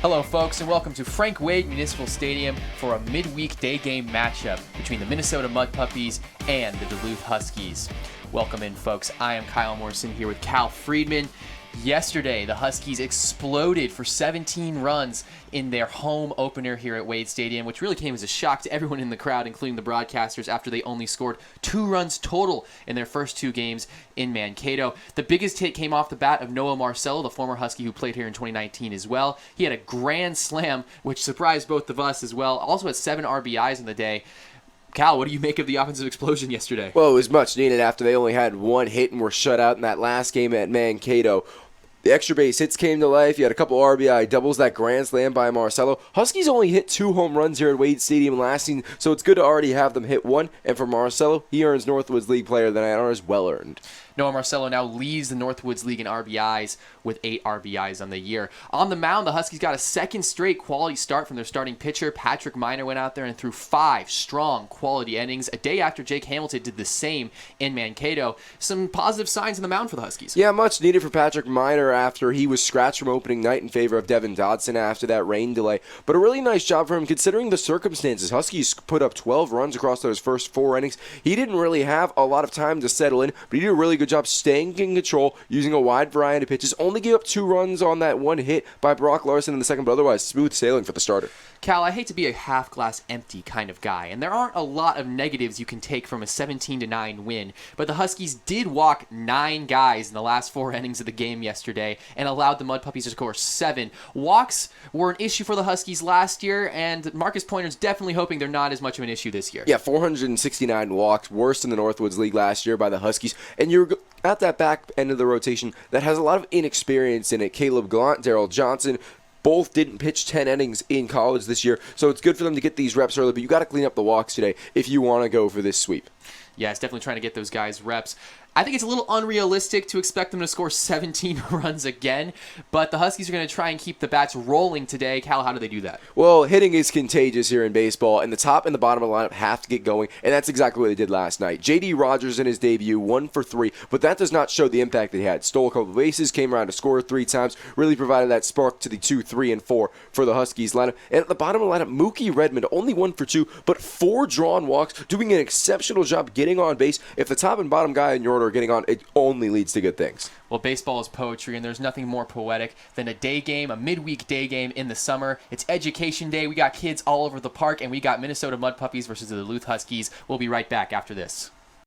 Hello, folks, and welcome to Frank Wade Municipal Stadium for a midweek day game matchup between the Minnesota Mudpuppies and the Duluth Huskies. Welcome in, folks. I am Kyle Morrison here with Cal Friedman. Yesterday, the Huskies exploded for 17 runs in their home opener here at Wade Stadium, which really came as a shock to everyone in the crowd, including the broadcasters, after they only scored 2 runs total in their first 2 games in Mankato. The biggest hit came off the bat of Noah Marcello, the former Husky who played here in 2019 as well. He had a grand slam, which surprised both of us as well. Also had 7 RBIs in the day. Cal, what do you make of the offensive explosion yesterday? Well, it was much needed after they only had 1 hit and were shut out in that last game at Mankato. The extra base hits came to life. You had a couple RBI doubles, that grand slam by Marcello. Huskies only hit 2 home runs here at Wade Stadium last season, so it's good to already have them hit 1. And for Marcello, he earns Northwoods League Player of the Night honors, well earned. Noah Marcello now leads the Northwoods League in RBIs with 8 RBIs on the year. On the mound, the Huskies got a second straight quality start from their starting pitcher. Patrick Minor went out there and threw 5 strong quality innings a day after Jake Hamilton did the same in Mankato. Some positive signs on the mound for the Huskies. Yeah, much needed for Patrick Minor after he was scratched from opening night in favor of Devin Dodson after that rain delay. But a really nice job for him considering the circumstances. Huskies put up 12 runs across those first 4 innings. He didn't really have a lot of time to settle in, but he did a really good job staying in control, using a wide variety of pitches. Only gave up 2 runs on that 1 hit by Brock Larson in the second, but otherwise smooth sailing for the starter. Cal, I hate to be a half-glass empty kind of guy, and there aren't a lot of negatives you can take from a 17-9 win, but the Huskies did walk 9 guys in the last 4 innings of the game yesterday and allowed the Mudpuppies to score 7. Walks were an issue for the Huskies last year, and Marcus Pointer's definitely hoping they're not as much of an issue this year. Yeah, 469 walks, worse in the Northwoods League last year by the Huskies, and you're at that back end of the rotation that has a lot of inexperience in it. Caleb Gallant, Darryl Johnson, both didn't pitch 10 innings in college this year, so it's good for them to get these reps early, but you got to clean up the walks today if you want to go for this sweep. Yeah, it's definitely trying to get those guys reps. I think it's a little unrealistic to expect them to score 17 runs again, but the Huskies are going to try and keep the bats rolling today. Cal, how do they do that? Well, hitting is contagious here in baseball, and the top and the bottom of the lineup have to get going, and that's exactly what they did last night. J.D. Rogers in his debut, 1 for 3, but that does not show the impact that he had. Stole a couple of bases, came around to score 3 times, really provided that spark to the 2, 3, and 4 for the Huskies lineup. And at the bottom of the lineup, Mookie Redmond, only 1 for 2, but 4 drawn walks, doing an exceptional job getting on base. If the top and bottom guy in your order are getting on, it only leads to good things. Well, baseball is poetry, and there's nothing more poetic than a day game, a midweek day game in the summer. It's Education Day. We got kids all over the park, and we got Minnesota Mudpuppies versus the Duluth Huskies. We'll be right back after this.